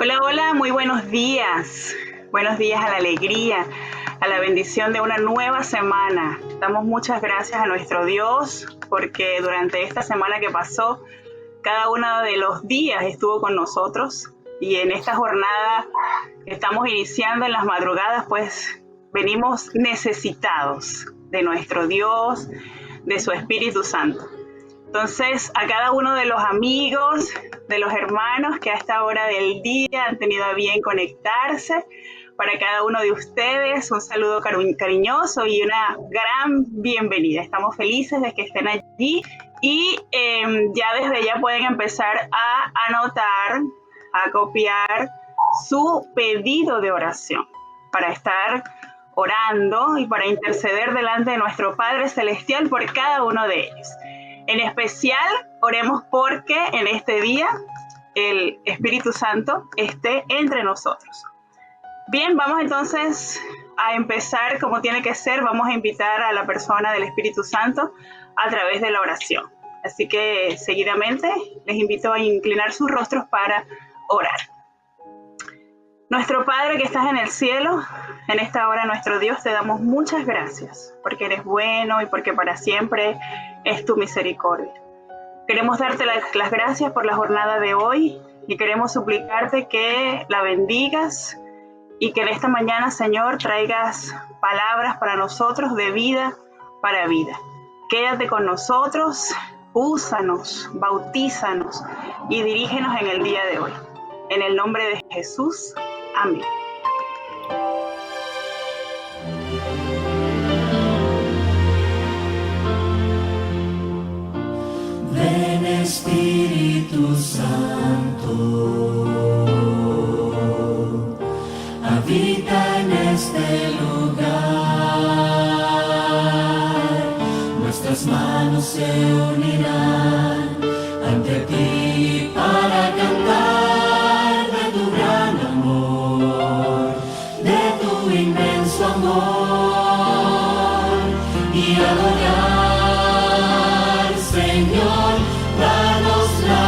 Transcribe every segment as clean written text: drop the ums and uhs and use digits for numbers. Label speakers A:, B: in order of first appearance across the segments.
A: Hola, hola, muy buenos días. Buenos días a la alegría, a la bendición de una nueva semana. Damos muchas gracias a nuestro Dios porque durante esta semana que pasó, cada uno de los días estuvo con nosotros y en esta jornada que estamos iniciando en las madrugadas, pues venimos necesitados de nuestro Dios, de su Espíritu Santo. Entonces, a cada uno de los amigos, de los hermanos que a esta hora del día han tenido a bien conectarse, para cada uno de ustedes un saludo cariñoso y una gran bienvenida. Estamos felices de que estén allí y ya desde ya pueden empezar a anotar, a copiar su pedido de oración para estar orando y para interceder delante de nuestro Padre Celestial por cada uno de ellos. En especial, oremos porque en este día el Espíritu Santo esté entre nosotros. Bien, vamos entonces a empezar como tiene que ser. Vamos a invitar a la persona del Espíritu Santo a través de la oración. Así que seguidamente les invito a inclinar sus rostros para orar. Nuestro Padre que estás en el cielo, en esta hora, nuestro Dios, te damos muchas gracias porque eres bueno y porque para siempre es tu misericordia. Queremos darte las gracias por la jornada de hoy y queremos suplicarte que la bendigas y que en esta mañana, Señor, traigas palabras para nosotros de vida para vida. Quédate con nosotros, úsanos, bautízanos y dirígenos en el día de hoy. En el nombre de Jesús. Amén.
B: Ven Espíritu Santo, habita en este lugar. Nuestras manos se unirán ante ti para cantar de tu gran amor, de tu inmenso amor y adorar, Señor, danos la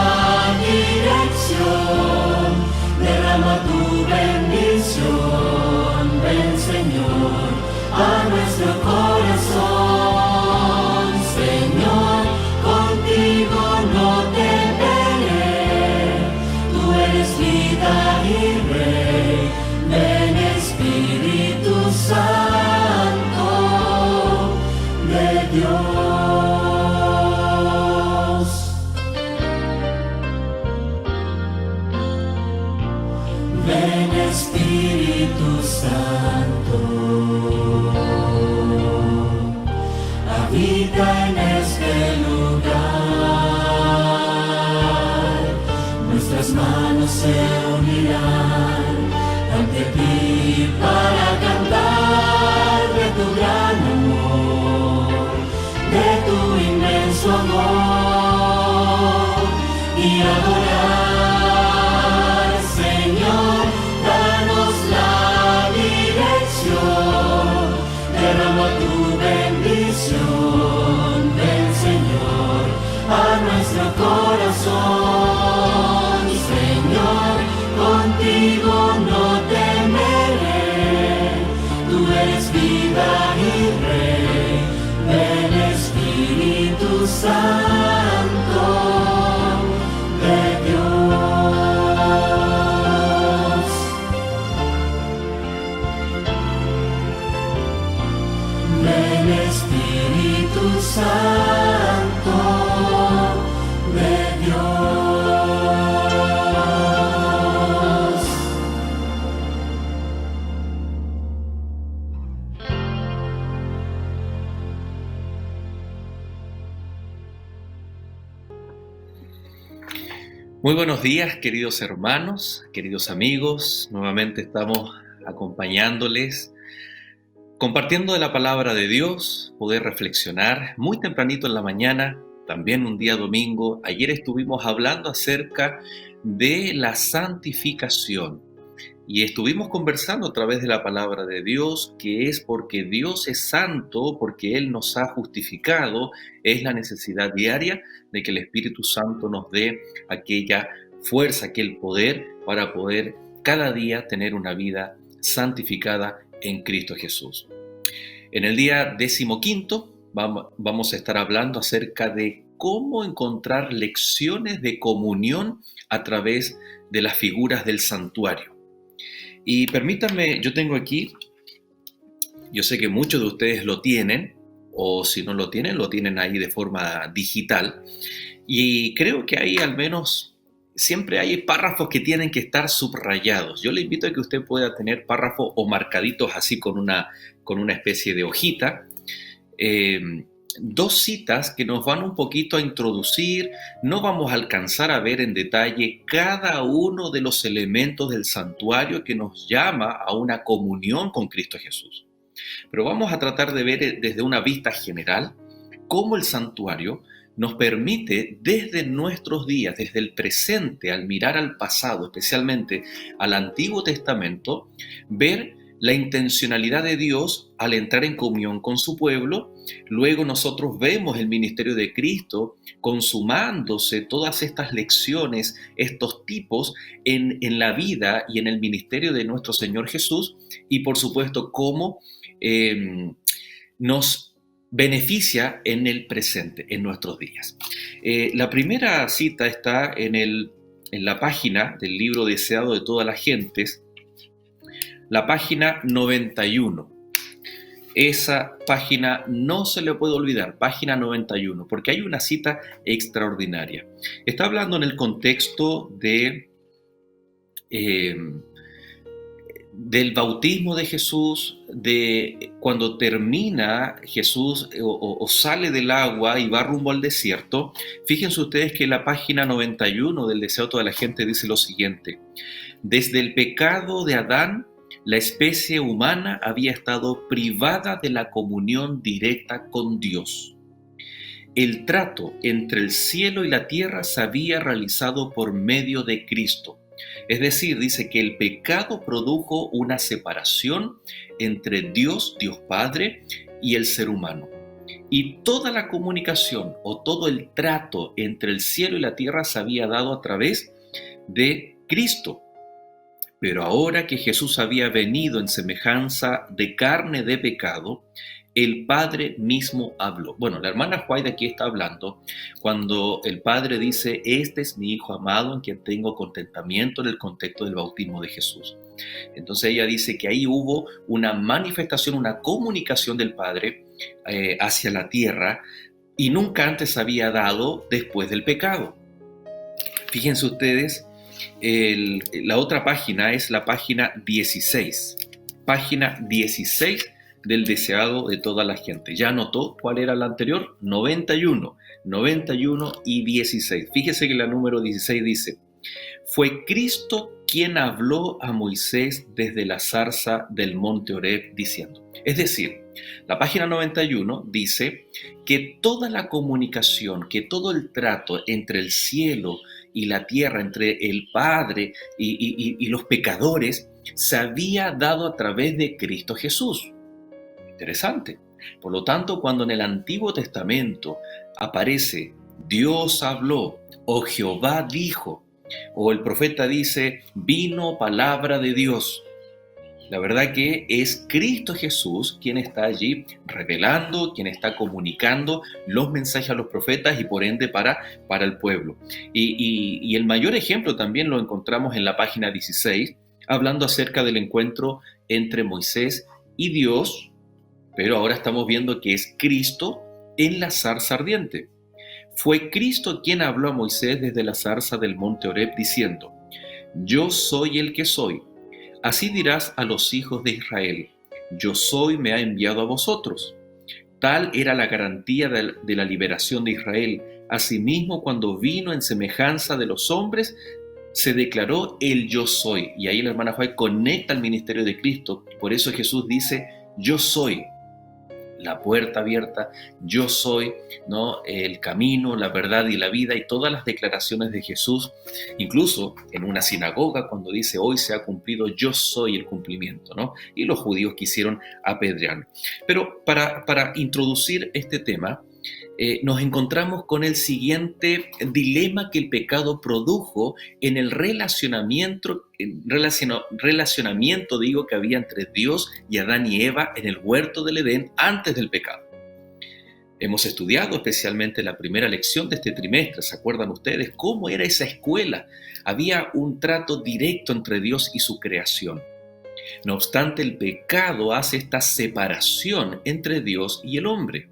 B: dirección, derrama tu bendición, ven, Señor, a nuestro corazón, Señor, contigo no temeré, tú eres vida y Rey, ven Espíritu Santo de Dios. Ven Espíritu Santo, habita en este lugar. Nuestras manos se unirán ante ti para cantar de tu gran amor, de tu inmenso amor y adorar, Señor, danos la dirección, derrama tu bendición, ven, Señor, a nuestro corazón, Señor, contigo no temeré, tú eres vida y Rey, ven Espíritu Santo de Dios. Ven Espíritu Santo de Dios.
C: Muy buenos días, queridos hermanos, queridos amigos. Nuevamente estamos acompañándoles, compartiendo de la palabra de Dios, poder reflexionar muy tempranito en la mañana, también un día domingo. Ayer estuvimos hablando acerca de la santificación. Y estuvimos conversando a través de la palabra de Dios, que es porque Dios es santo, porque Él nos ha justificado, es la necesidad diaria de que el Espíritu Santo nos dé aquella fuerza, aquel poder para poder cada día tener una vida santificada en Cristo Jesús. En el día 15 vamos a estar hablando acerca de cómo encontrar lecciones de comunión a través de las figuras del santuario. Y permítanme, yo tengo aquí, yo sé que muchos de ustedes lo tienen, o si no lo tienen ahí de forma digital, y creo que hay al menos, siempre hay párrafos que tienen que estar subrayados. Yo le invito a que usted pueda tener párrafos o marcaditos así con una especie de hojita, dos citas que nos van un poquito a introducir. No vamos a alcanzar a ver en detalle cada uno de los elementos del santuario que nos llama a una comunión con Cristo Jesús. Pero vamos a tratar de ver desde una vista general cómo el santuario nos permite desde nuestros días, desde el presente, al mirar al pasado, especialmente al Antiguo Testamento, ver la intencionalidad de Dios al entrar en comunión con su pueblo. Luego nosotros vemos el ministerio de Cristo consumándose todas estas lecciones, estos tipos en la vida y en el ministerio de nuestro Señor Jesús, y por supuesto cómo nos beneficia en el presente, en nuestros días. La primera cita está en la página del libro Deseado de todas las gentes, la página 91. Esa página no se le puede olvidar, página 91, porque hay una cita extraordinaria. Está hablando en el contexto del bautismo de Jesús, de cuando termina Jesús o sale del agua y va rumbo al desierto. Fíjense ustedes que la página 91 del Deseo de toda la gente dice lo siguiente: desde el pecado de Adán, la especie humana había estado privada de la comunión directa con Dios. El trato entre el cielo y la tierra se había realizado por medio de Cristo. Es decir, dice que el pecado produjo una separación entre Dios Padre, y el ser humano. Y toda la comunicación o todo el trato entre el cielo y la tierra se había dado a través de Cristo. Pero ahora que Jesús había venido en semejanza de carne de pecado, el Padre mismo habló. Bueno, la hermana White aquí está hablando cuando el Padre dice: este es mi Hijo amado en quien tengo contentamiento, en el contexto del bautismo de Jesús. Entonces ella dice que ahí hubo una manifestación, una comunicación del Padre hacia la tierra, y nunca antes había dado después del pecado. Fíjense ustedes, la otra página es la página 16. Página 16 del Deseado de toda la gente. ¿Ya anotó cuál era la anterior? 91 y 16. Fíjese que la número 16 dice: fue Cristo quien habló a Moisés desde la zarza del monte Horeb diciendo. Es decir, la página 91 dice que toda la comunicación, que todo el trato entre el cielo y la tierra, entre el Padre y los pecadores, se había dado a través de Cristo Jesús. Interesante. Por lo tanto, cuando en el Antiguo Testamento aparece Dios habló, o Jehová dijo, o el profeta dice vino palabra de Dios, la verdad que es Cristo Jesús quien está allí revelando, quien está comunicando los mensajes a los profetas y por ende para el pueblo. Y el mayor ejemplo también lo encontramos en la página 16, hablando acerca del encuentro entre Moisés y Dios, pero ahora estamos viendo que es Cristo en la zarza ardiente. Fue Cristo quien habló a Moisés desde la zarza del monte Horeb diciendo: yo soy el que soy. Así dirás a los hijos de Israel: yo soy, me ha enviado a vosotros. Tal era la garantía de la liberación de Israel. Asimismo, cuando vino en semejanza de los hombres, se declaró el yo soy. Y ahí la hermana Juárez conecta el ministerio de Cristo. Por eso Jesús dice: yo soy la puerta abierta, yo soy, ¿no?, el camino, la verdad y la vida, y todas las declaraciones de Jesús, incluso en una sinagoga cuando dice hoy se ha cumplido, yo soy el cumplimiento, ¿no? Y los judíos quisieron apedrearlo. Pero para introducir este tema, nos encontramos con el siguiente dilema que el pecado produjo en el relacionamiento que había entre Dios y Adán y Eva en el huerto del Edén antes del pecado. Hemos estudiado especialmente la primera lección de este trimestre. ¿Se acuerdan ustedes cómo era esa escuela? Había un trato directo entre Dios y su creación. No obstante, el pecado hace esta separación entre Dios y el hombre.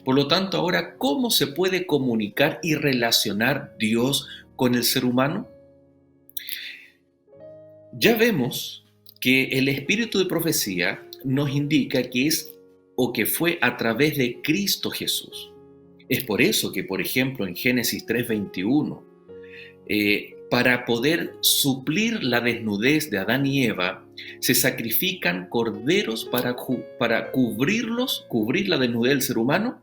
C: Por lo tanto, ahora, ¿cómo se puede comunicar y relacionar Dios con el ser humano? Ya vemos que el espíritu de profecía nos indica que es o que fue a través de Cristo Jesús. Es por eso que, por ejemplo, en Génesis 3:21, para poder suplir la desnudez de Adán y Eva, se sacrifican corderos para cubrir la desnudez del ser humano,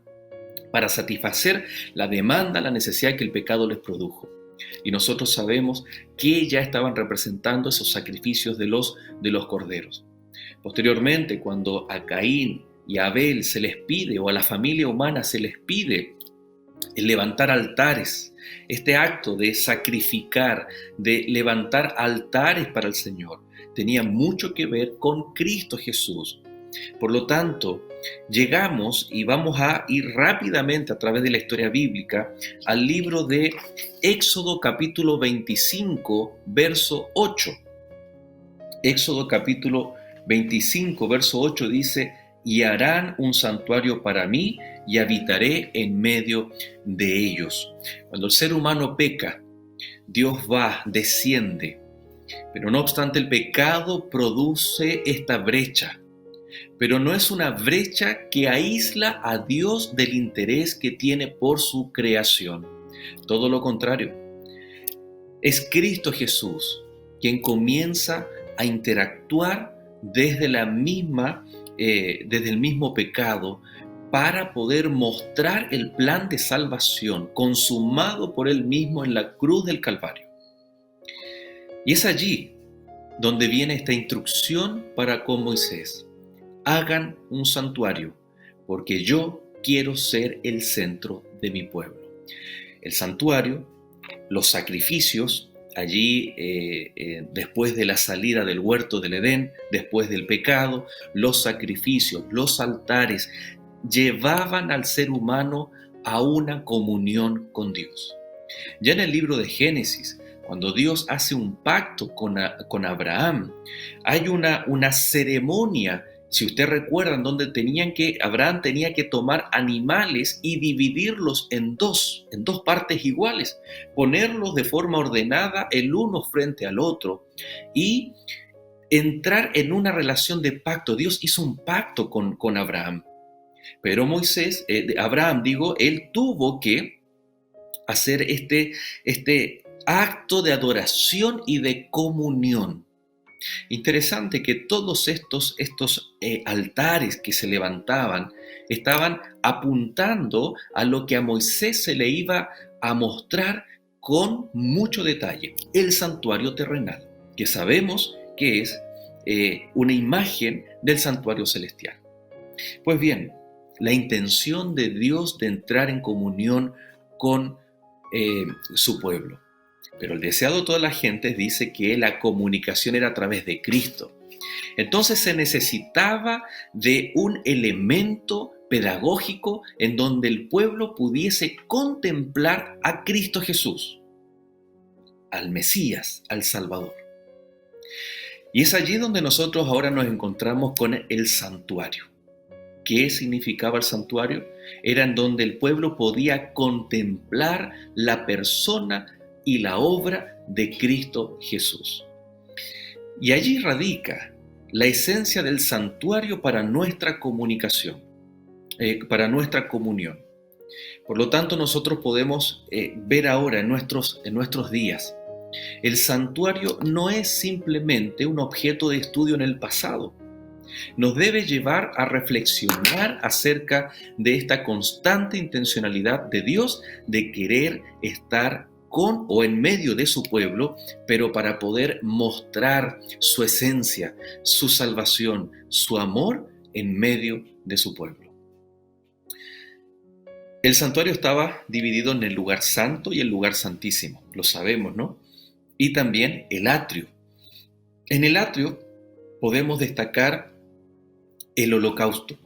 C: para satisfacer la demanda, la necesidad que el pecado les produjo. Y nosotros sabemos que ya estaban representando esos sacrificios de los corderos. Posteriormente, cuando a Caín y a Abel se les pide, o a la familia humana se les pide el levantar altares, este acto de sacrificar, de levantar altares para el Señor, tenía mucho que ver con Cristo Jesús. Por lo tanto, llegamos y vamos a ir rápidamente a través de la historia bíblica al libro de Éxodo capítulo 25, verso 8. Éxodo capítulo 25, verso 8 dice: y harán un santuario para mí y habitaré en medio de ellos. Cuando el ser humano peca, Dios desciende, pero no obstante el pecado produce esta brecha. Pero no es una brecha que aísla a Dios del interés que tiene por su creación. Todo lo contrario. Es Cristo Jesús quien comienza a interactuar desde el mismo pecado para poder mostrar el plan de salvación consumado por Él mismo en la cruz del Calvario. Y es allí donde viene esta instrucción para con Moisés: hagan un santuario, porque yo quiero ser el centro de mi pueblo. El santuario, los sacrificios, allí después de la salida del huerto del Edén, después del pecado, los sacrificios, los altares, llevaban al ser humano a una comunión con Dios. Ya en el libro de Génesis, cuando Dios hace un pacto con Abraham, hay una ceremonia. Si ustedes recuerdan, donde Abraham tenía que tomar animales y dividirlos en dos partes iguales, ponerlos de forma ordenada el uno frente al otro y entrar en una relación de pacto. Dios hizo un pacto con Abraham, pero él tuvo que hacer este acto de adoración y de comunión. Interesante que todos estos altares que se levantaban estaban apuntando a lo que a Moisés se le iba a mostrar con mucho detalle: el santuario terrenal, que sabemos que es una imagen del santuario celestial. Pues bien, la intención de Dios de entrar en comunión con su pueblo. Pero el deseado de toda la gente dice que la comunicación era a través de Cristo. Entonces se necesitaba de un elemento pedagógico en donde el pueblo pudiese contemplar a Cristo Jesús, al Mesías, al Salvador. Y es allí donde nosotros ahora nos encontramos con el santuario. ¿Qué significaba el santuario? Era en donde el pueblo podía contemplar la persona y la obra de Cristo Jesús. Y allí radica la esencia del santuario para nuestra comunicación, para nuestra comunión. Por lo tanto, nosotros podemos ver ahora en nuestros días, el santuario no es simplemente un objeto de estudio en el pasado. Nos debe llevar a reflexionar acerca de esta constante intencionalidad de Dios de querer estar con o en medio de su pueblo, pero para poder mostrar su esencia, su salvación, su amor en medio de su pueblo. El santuario estaba dividido en el lugar santo y el lugar santísimo, lo sabemos, ¿no? Y también el atrio. En el atrio podemos destacar el holocausto.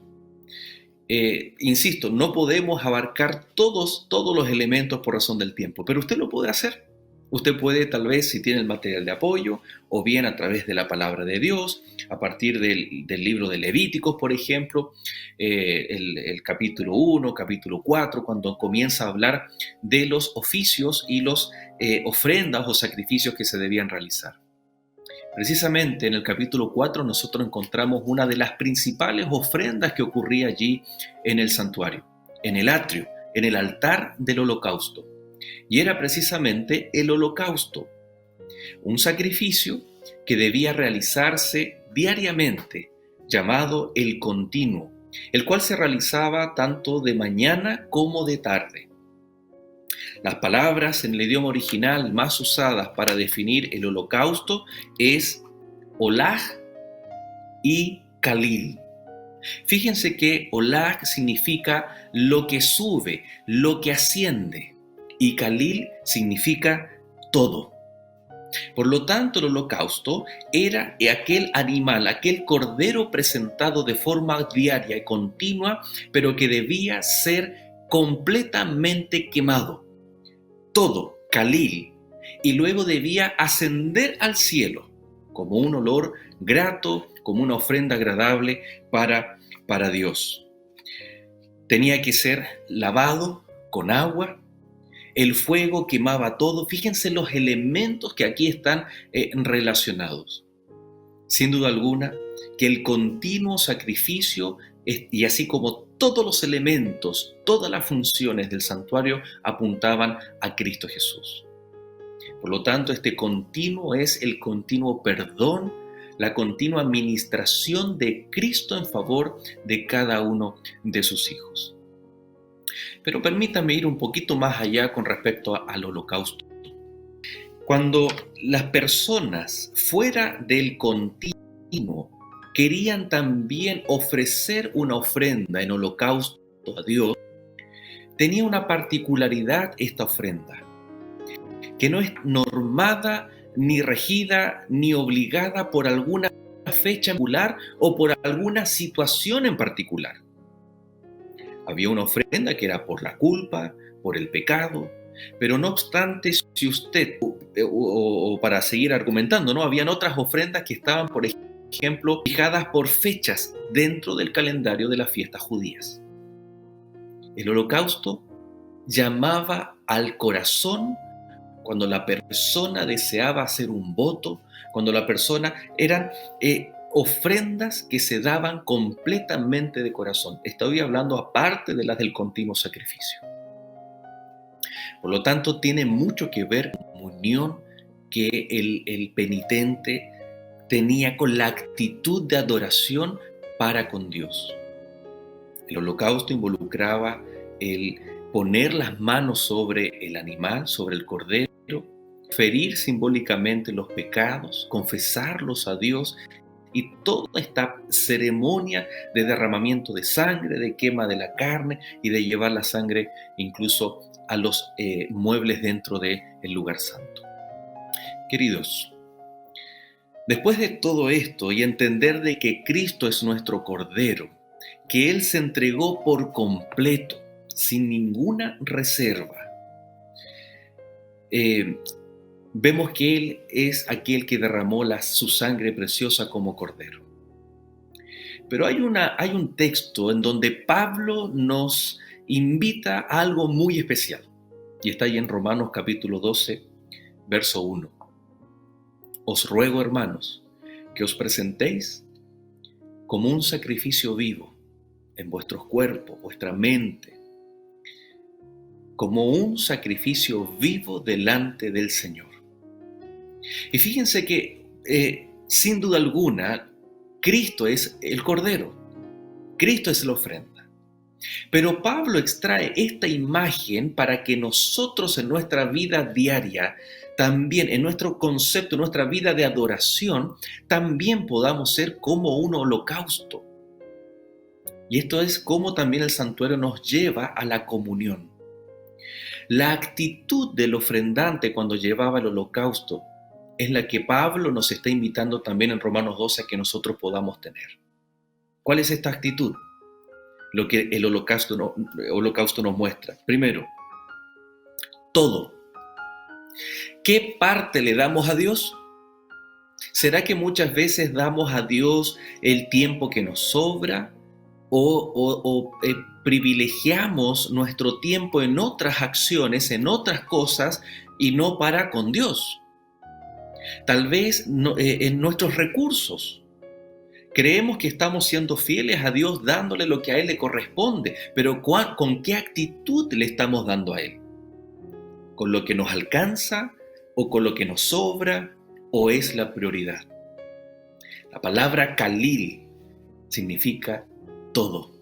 C: Insisto, no podemos abarcar todos los elementos por razón del tiempo, pero usted lo puede hacer. Usted puede, tal vez, si tiene el material de apoyo, o bien a través de la palabra de Dios, a partir del libro de Levíticos, por ejemplo, el capítulo 1, capítulo 4, cuando comienza a hablar de los oficios y los ofrendas o sacrificios que se debían realizar. Precisamente en el capítulo 4 nosotros encontramos una de las principales ofrendas que ocurría allí en el santuario, en el atrio, en el altar del holocausto. Y era precisamente el holocausto, un sacrificio que debía realizarse diariamente, llamado el continuo, el cual se realizaba tanto de mañana como de tarde. Las palabras en el idioma original más usadas para definir el holocausto es olah y kalil. Fíjense que olah significa lo que sube, lo que asciende, y kalil significa todo. Por lo tanto, el holocausto era aquel animal, aquel cordero presentado de forma diaria y continua, pero que debía ser completamente quemado. Todo, kalil, y luego debía ascender al cielo como un olor grato, como una ofrenda agradable para Dios. Tenía que ser lavado con agua, el fuego quemaba todo. Fíjense los elementos que aquí están relacionados. Sin duda alguna, que el continuo sacrificio y así como todos los elementos, todas las funciones del santuario apuntaban a Cristo Jesús. Por lo tanto, este continuo es el continuo perdón, la continua administración de Cristo en favor de cada uno de sus hijos. Pero permítame ir un poquito más allá con respecto al holocausto. Cuando las personas fuera del continuo querían también ofrecer una ofrenda en holocausto a Dios, tenía una particularidad esta ofrenda, que no es normada, ni regida, ni obligada por alguna fecha particular o por alguna situación en particular. Había una ofrenda que era por la culpa, por el pecado, pero no obstante, si usted, o para seguir argumentando, ¿no? Habían otras ofrendas que estaban, por ejemplo, fijadas por fechas dentro del calendario de las fiestas judías. El holocausto llamaba al corazón cuando la persona deseaba hacer un voto, cuando la persona eran ofrendas que se daban completamente de corazón. Estoy hablando aparte de las del continuo sacrificio. Por lo tanto, tiene mucho que ver con la comunión que el penitente tenía con la actitud de adoración para con Dios. El holocausto involucraba el poner las manos sobre el animal, sobre el cordero, ferir simbólicamente los pecados, confesarlos a Dios, y toda esta ceremonia de derramamiento de sangre, de quema de la carne y de llevar la sangre incluso a los muebles dentro del lugar santo. Queridos, después de todo esto y entender de que Cristo es nuestro Cordero, que Él se entregó por completo, sin ninguna reserva, vemos que Él es aquel que derramó su sangre preciosa como Cordero. Pero hay un texto en donde Pablo nos invita a algo muy especial, y está ahí en Romanos capítulo 12, verso 1. Os ruego, hermanos, que os presentéis como un sacrificio vivo en vuestros cuerpos, vuestra mente, como un sacrificio vivo delante del Señor. Y fíjense que, sin duda alguna, Cristo es el Cordero, Cristo es la ofrenda. Pero Pablo extrae esta imagen para que nosotros en nuestra vida diaria, también en nuestro concepto, en nuestra vida de adoración, también podamos ser como un holocausto. Y esto es cómo también el santuario nos lleva a la comunión. La actitud del ofrendante cuando llevaba el holocausto es la que Pablo nos está invitando también en Romanos 12 a que nosotros podamos tener. ¿Cuál es esta actitud? Lo que el holocausto nos muestra. Primero, todo. ¿Qué parte le damos a Dios? ¿Será que muchas veces damos a Dios el tiempo que nos sobra o privilegiamos nuestro tiempo en otras acciones, en otras cosas y no para con Dios? Tal vez en nuestros recursos. Creemos que estamos siendo fieles a Dios dándole lo que a Él le corresponde, pero ¿con qué actitud le estamos dando a Él? ¿Con lo que nos alcanza o con lo que nos sobra o es la prioridad? La palabra Kalil significa todo.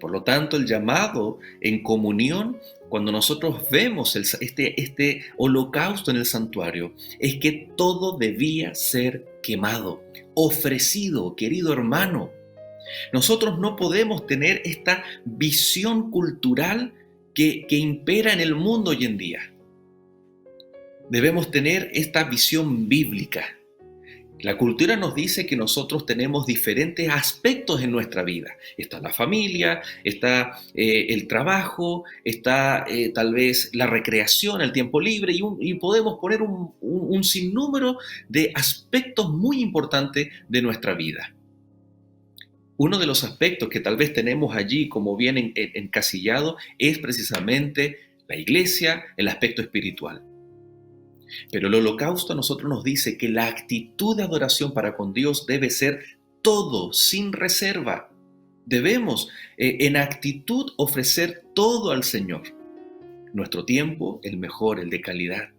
C: Por lo tanto, el llamado en comunión, cuando nosotros vemos este holocausto en el santuario, es que todo debía ser quemado, ofrecido, querido hermano. Nosotros no podemos tener esta visión cultural que impera en el mundo hoy en día. Debemos tener esta visión bíblica. La cultura nos dice que nosotros tenemos diferentes aspectos en nuestra vida. Está la familia, está el trabajo, está tal vez la recreación, el tiempo libre y podemos poner un sinnúmero de aspectos muy importantes de nuestra vida. Uno de los aspectos que tal vez tenemos allí como bien encasillado es precisamente la iglesia, el aspecto espiritual. Pero el holocausto a nosotros nos dice que la actitud de adoración para con Dios debe ser todo, sin reserva. Debemos en actitud ofrecer todo al Señor. Nuestro tiempo, el mejor, el de calidad.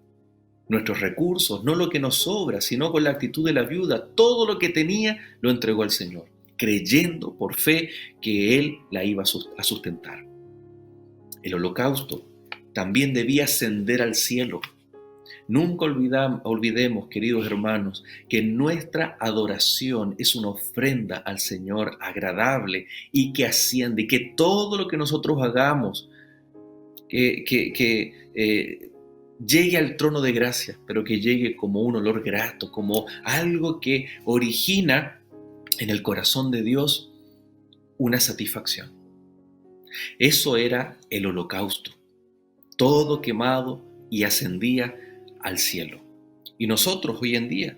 C: Nuestros recursos, no lo que nos sobra, sino con la actitud de la viuda. Todo lo que tenía lo entregó al Señor, creyendo por fe que Él la iba a sustentar. El holocausto también debía ascender al cielo. Nunca olvidemos, queridos hermanos, que nuestra adoración es una ofrenda al Señor agradable y que asciende, y que todo lo que nosotros hagamos llegue al trono de gracia, pero que llegue como un olor grato, como algo que origina en el corazón de Dios una satisfacción. Eso era el holocausto, todo quemado y ascendía al cielo. Y nosotros hoy en día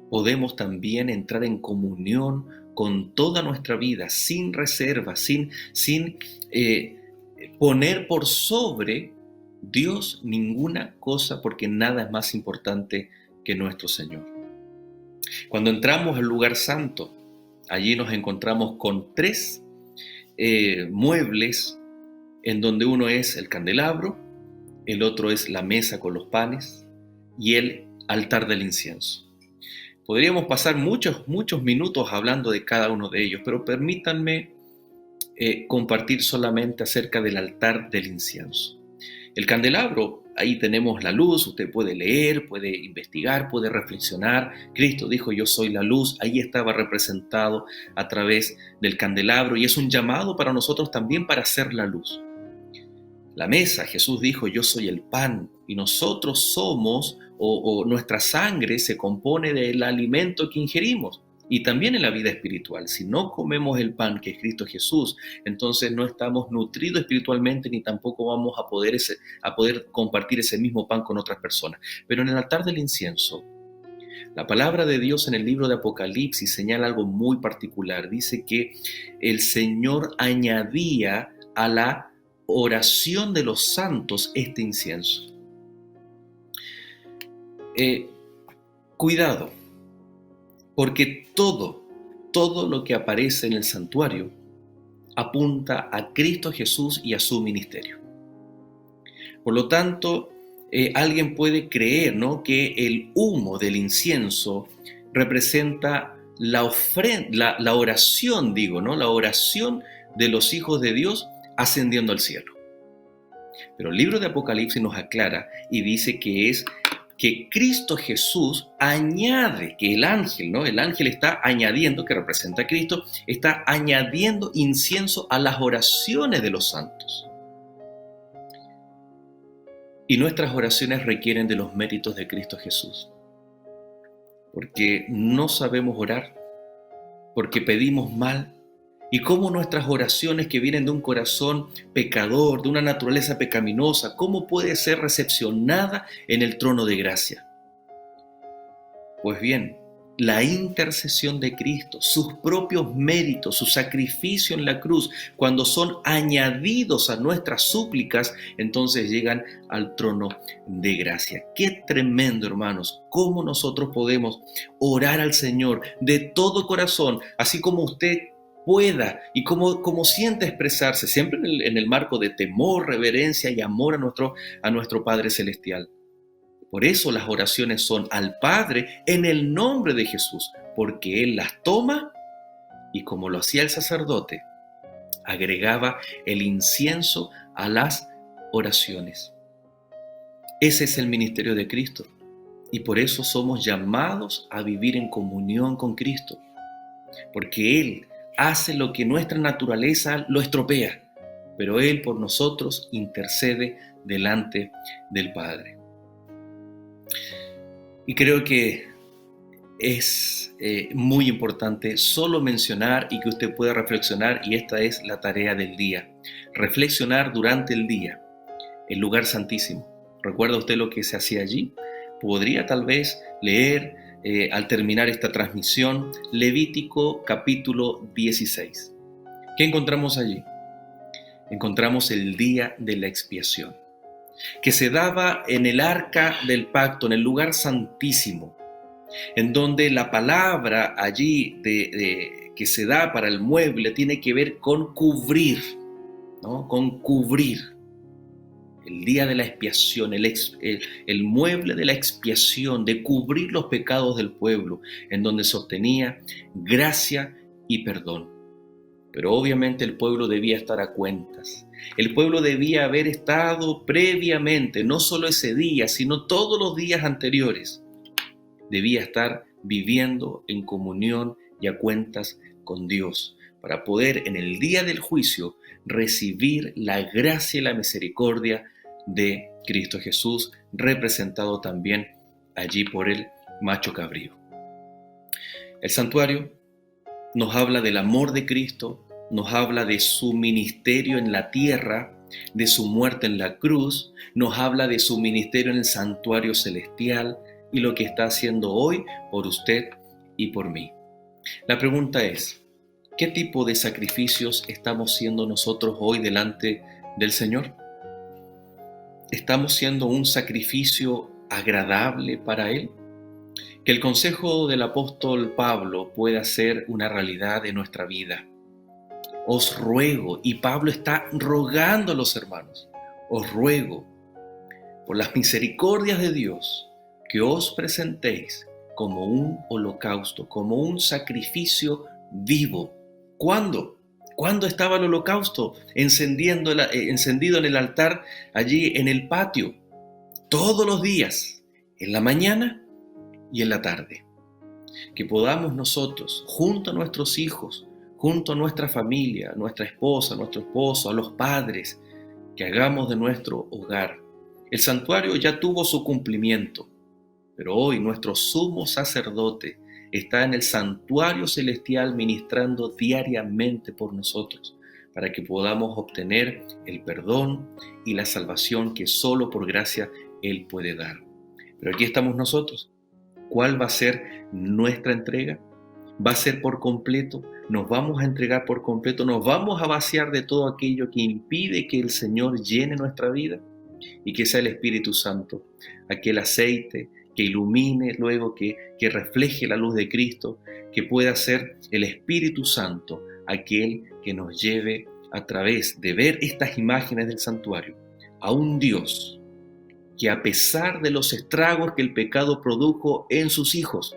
C: podemos también entrar en comunión con toda nuestra vida, sin reserva, sin poner por sobre Dios ninguna cosa, porque nada es más importante que nuestro Señor. Cuando entramos al lugar santo, allí nos encontramos con tres muebles, en donde uno es el candelabro, el otro es la mesa con los panes, y el altar del incienso. Podríamos pasar muchos minutos hablando de cada uno de ellos, pero permítanme compartir solamente acerca del altar del incienso. El candelabro, ahí tenemos la luz, usted puede leer, puede investigar, puede reflexionar. Cristo dijo, yo soy la luz, ahí estaba representado a través del candelabro y es un llamado para nosotros también para hacer la luz. La mesa, Jesús dijo, yo soy el pan, y nosotros somos, o nuestra sangre se compone del alimento que ingerimos. Y también en la vida espiritual, si no comemos el pan que es Cristo Jesús, entonces no estamos nutridos espiritualmente ni tampoco vamos a poder compartir ese mismo pan con otras personas. Pero en el altar del incienso, la palabra de Dios en el libro de Apocalipsis señala algo muy particular. Dice que el Señor añadía a la oración de los santos este incienso. Cuidado, porque todo lo que aparece en el santuario apunta a Cristo Jesús y a su ministerio. Por lo tanto, alguien puede creer, ¿no?, que el humo del incienso representa la oración, ¿no?, la oración de los hijos de Dios ascendiendo al cielo. Pero el libro de Apocalipsis nos aclara y dice que es que Cristo Jesús añade, que el ángel, ¿no? El ángel está añadiendo, que representa a Cristo, está añadiendo incienso a las oraciones de los santos. Y nuestras oraciones requieren de los méritos de Cristo Jesús, porque no sabemos orar, porque pedimos mal, y cómo nuestras oraciones que vienen de un corazón pecador, de una naturaleza pecaminosa, cómo puede ser recepcionada en el trono de gracia. Pues bien, la intercesión de Cristo, sus propios méritos, su sacrificio en la cruz, cuando son añadidos a nuestras súplicas, entonces llegan al trono de gracia. Qué tremendo, hermanos, cómo nosotros podemos orar al Señor de todo corazón, así como usted pueda y como sienta expresarse, siempre en el marco de temor, reverencia y amor a nuestro Padre Celestial. Por eso las oraciones son al Padre en el nombre de Jesús, porque Él las toma y, como lo hacía el sacerdote, agregaba el incienso a las oraciones. Ese es el ministerio de Cristo, y por eso somos llamados a vivir en comunión con Cristo, porque Él hace lo que nuestra naturaleza lo estropea, pero Él por nosotros intercede delante del Padre. Y creo que es muy importante solo mencionar y que usted pueda reflexionar, y esta es la tarea del día. Reflexionar durante el día, el lugar santísimo. ¿Recuerda usted lo que se hacía allí? Podría tal vez leer al terminar esta transmisión Levítico capítulo 16. ¿Qué encontramos allí? Encontramos el día de la expiación, que se daba en el arca del pacto, en el lugar santísimo, en donde la palabra allí que se da para el mueble tiene que ver con cubrir, ¿no? Con cubrir. El día de la expiación, el mueble de la expiación, de cubrir los pecados del pueblo, en donde se obtenía gracia y perdón. Pero obviamente el pueblo debía estar a cuentas. El pueblo debía haber estado previamente, no solo ese día, sino todos los días anteriores. Debía estar viviendo en comunión y a cuentas con Dios, para poder en el día del juicio recibir la gracia y la misericordia de Cristo Jesús, representado también allí por el macho cabrío. El santuario nos habla del amor de Cristo, nos habla de su ministerio en la tierra, de su muerte en la cruz, nos habla de su ministerio en el santuario celestial y lo que está haciendo hoy por usted y por mí. La pregunta es, ¿qué tipo de sacrificios estamos siendo nosotros hoy delante del Señor? ¿Estamos siendo un sacrificio agradable para Él? Que el consejo del apóstol Pablo pueda ser una realidad de nuestra vida. Os ruego, y Pablo está rogando a los hermanos, os ruego por las misericordias de Dios que os presentéis como un holocausto, como un sacrificio vivo. ¿Cuándo? ¿Cuándo estaba el holocausto encendido en el altar allí en el patio? Todos los días, en la mañana y en la tarde. Que podamos nosotros, junto a nuestros hijos, junto a nuestra familia, a nuestra esposa, a nuestro esposo, a los padres, que hagamos de nuestro hogar. El santuario ya tuvo su cumplimiento, pero hoy nuestro sumo sacerdote está en el santuario celestial ministrando diariamente por nosotros, para que podamos obtener el perdón y la salvación que solo por gracia Él puede dar. Pero aquí estamos nosotros. ¿Cuál va a ser nuestra entrega? ¿Va a ser por completo? ¿Nos vamos a entregar por completo? ¿Nos vamos a vaciar de todo aquello que impide que el Señor llene nuestra vida? Y que sea el Espíritu Santo, aquel aceite que ilumine luego, que refleje la luz de Cristo, que pueda ser el Espíritu Santo aquel que nos lleve a través de ver estas imágenes del santuario a un Dios que, a pesar de los estragos que el pecado produjo en sus hijos,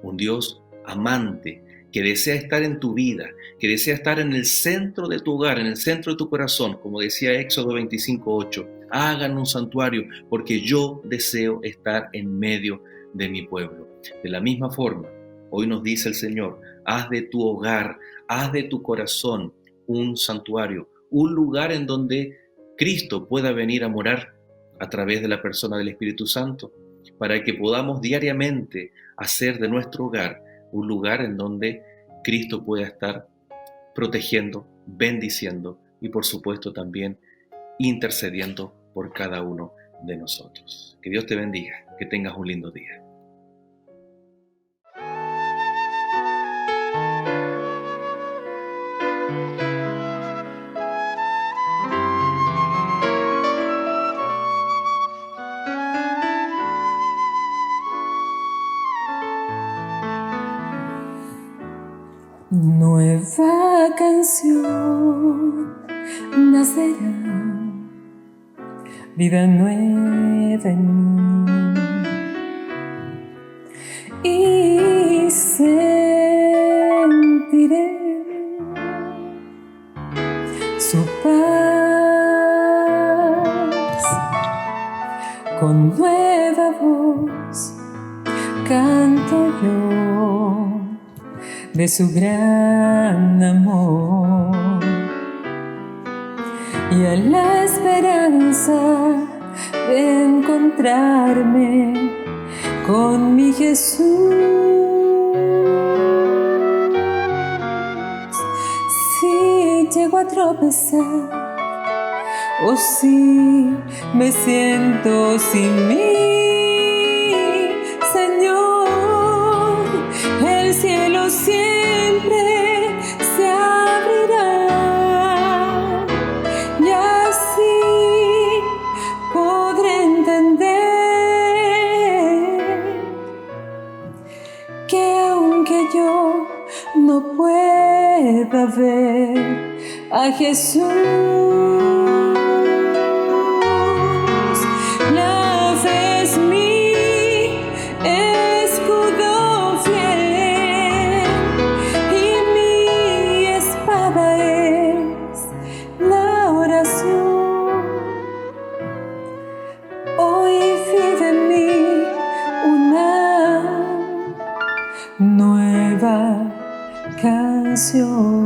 C: un Dios amante que desea estar en tu vida, que desea estar en el centro de tu hogar, en el centro de tu corazón, como decía Éxodo 25:8, hagan un santuario, porque yo deseo estar en medio de mi pueblo. De la misma forma, hoy nos dice el Señor, haz de tu hogar, haz de tu corazón un santuario, un lugar en donde Cristo pueda venir a morar a través de la persona del Espíritu Santo, para que podamos diariamente hacer de nuestro hogar un lugar en donde Cristo pueda estar protegiendo, bendiciendo y por supuesto también intercediendo por cada uno de nosotros. Que Dios te bendiga, que tengas un lindo día.
D: Nueva canción nacerá, vida nueva en mí, y sentiré su paz. Con nueva voz canto yo de su gran amor, y a la esperanza de encontrarme con mi Jesús. Si llego a tropezar o si me siento sin mí, Señor, el cielo siempre se abrirá, y así podré entender que aunque yo no pueda ver a Jesús, la fe es mi escudo fiel y mi espada es la oración. Hoy vive en mí una nueva canción.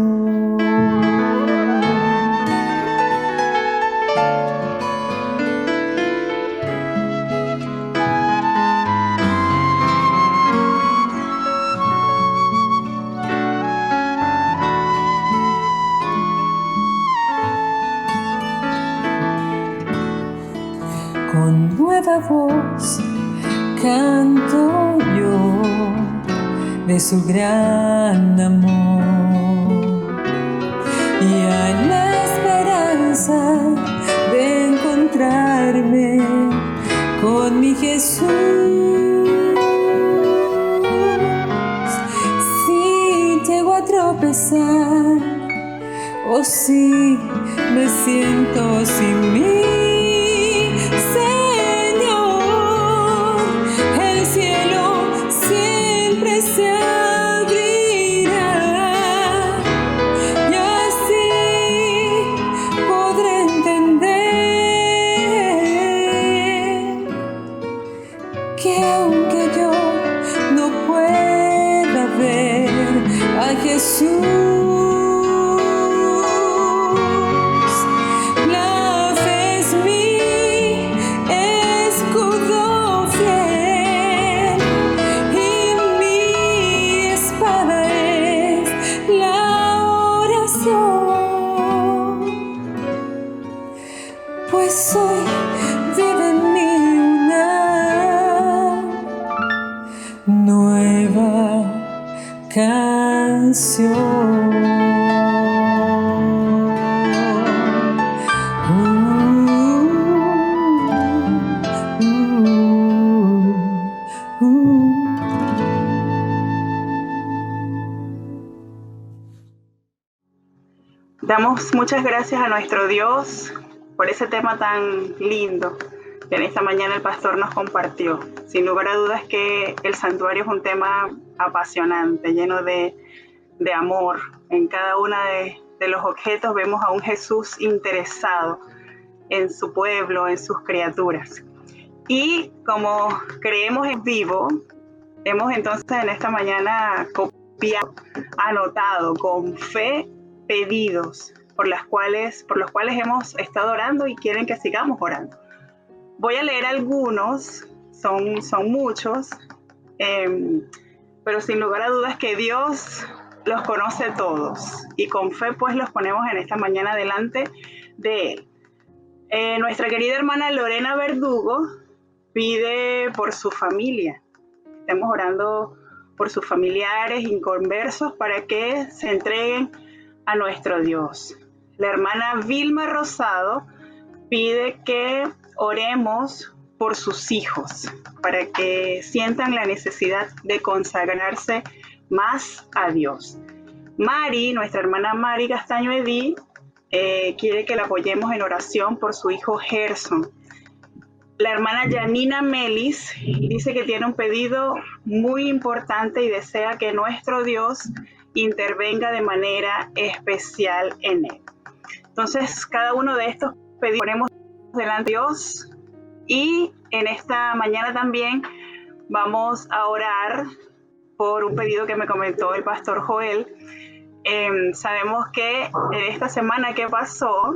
D: Con nueva voz canto yo de su gran amor, y a la esperanza de encontrarme con mi Jesús. Si llego a tropezar o si me siento sin mí, Señor, el cielo siempre se abrirá, y así podré entender que aunque yo no pueda ver a Jesús, pues hoy vive en mí una nueva canción.
A: Damos muchas gracias a nuestro Dios por ese tema tan lindo que en esta mañana el pastor nos compartió. Sin lugar a dudas que el santuario es un tema apasionante, lleno de amor. En cada uno de los objetos vemos a un Jesús interesado en su pueblo, en sus criaturas. Y como creemos en vivo, hemos entonces en esta mañana copiado, anotado con fe pedidos por los cuales hemos estado orando y quieren que sigamos orando. Voy a leer algunos, son muchos, pero sin lugar a dudas que Dios los conoce todos y con fe pues los ponemos en esta mañana delante de Él. Nuestra querida hermana Lorena Verdugo pide por su familia. Estamos orando por sus familiares inconversos para que se entreguen a nuestro Dios. La hermana Vilma Rosado pide que oremos por sus hijos, para que sientan la necesidad de consagrarse más a Dios. Mari, nuestra hermana Mari Castaño Edí, quiere que la apoyemos en oración por su hijo Gerson. La hermana Janina Melis dice que tiene un pedido muy importante y desea que nuestro Dios intervenga de manera especial en él. Entonces, cada uno de estos pedidos ponemos delante de Dios y en esta mañana también vamos a orar por un pedido que me comentó el pastor Joel. Sabemos que esta semana que pasó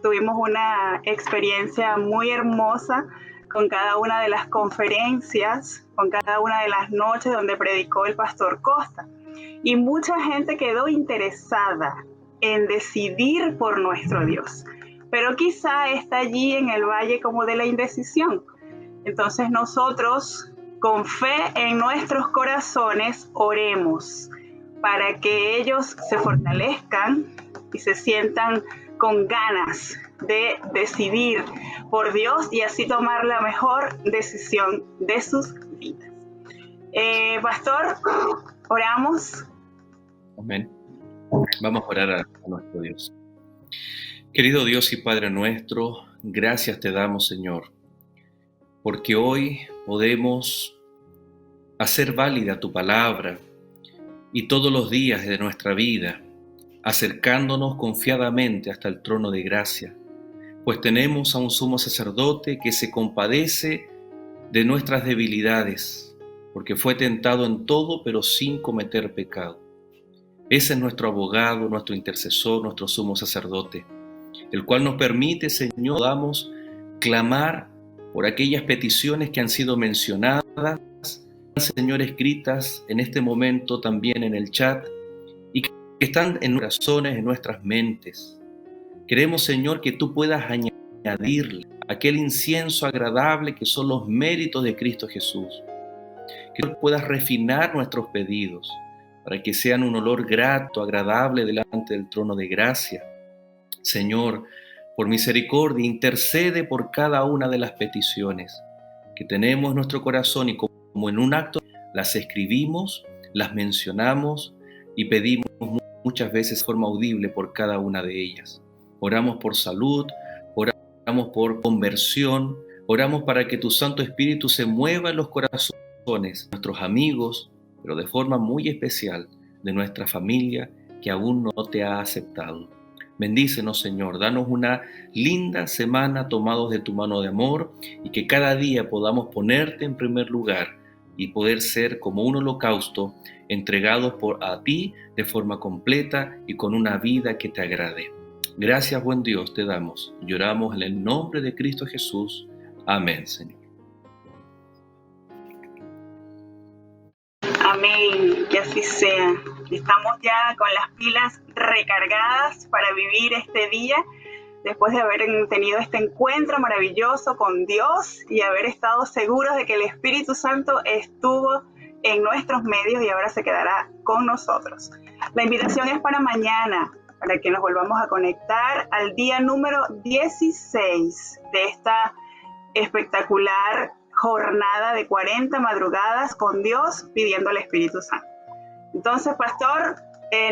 A: tuvimos una experiencia muy hermosa con cada una de las conferencias, con cada una de las noches donde predicó el pastor Costa. Y mucha gente quedó interesada en decidir por nuestro Dios, pero quizá está allí en el valle como de la indecisión. Entonces nosotros, con fe en nuestros corazones, oremos para que ellos se fortalezcan y se sientan con ganas de decidir por Dios y así tomar la mejor decisión de sus vidas. Pastor, oramos.
C: Amén. Vamos a orar a nuestro Dios. Querido Dios y Padre nuestro, gracias te damos, Señor, porque hoy podemos hacer válida tu palabra y todos los días de nuestra vida, acercándonos confiadamente hasta el trono de gracia, pues tenemos a un sumo sacerdote que se compadece de nuestras debilidades, porque fue tentado en todo, pero sin cometer pecado. Ese es nuestro abogado, nuestro intercesor, nuestro sumo sacerdote, el cual nos permite, Señor, podamos clamar por aquellas peticiones que han sido mencionadas, Señor, escritas en este momento también en el chat y que están en nuestros corazones, en nuestras mentes. Queremos, Señor, que tú puedas añadirle aquel incienso agradable que son los méritos de Cristo Jesús. Que tú puedas refinar nuestros pedidos para que sean un olor grato, agradable delante del trono de gracia. Señor, por misericordia, intercede por cada una de las peticiones que tenemos en nuestro corazón y como en un acto las escribimos, las mencionamos y pedimos muchas veces de forma audible por cada una de ellas. Oramos por salud, oramos por conversión, oramos para que tu Santo Espíritu se mueva en los corazones de nuestros amigos, pero de forma muy especial de nuestra familia que aún no te ha aceptado. Bendícenos, Señor, danos una linda semana tomados de tu mano de amor y que cada día podamos ponerte en primer lugar y poder ser como un holocausto entregados a ti de forma completa y con una vida que te agrade. Gracias, buen Dios, te damos. Lloramos en el nombre de Cristo Jesús. Amén, Señor.
A: Amén, que así sea. Estamos ya con las pilas recargadas para vivir este día, después de haber tenido este encuentro maravilloso con Dios y haber estado seguros de que el Espíritu Santo estuvo en nuestros medios y ahora se quedará con nosotros. La invitación es para mañana, para que nos volvamos a conectar al día número 16 de esta espectacular jornada de 40 madrugadas con Dios pidiendo al Espíritu Santo. Entonces, pastor,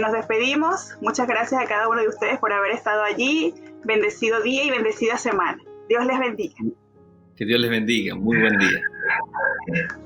A: nos despedimos. Muchas gracias a cada uno de ustedes por haber estado allí. Bendecido día y bendecida semana. Dios les bendiga.
C: Que Dios les bendiga. Muy buen día.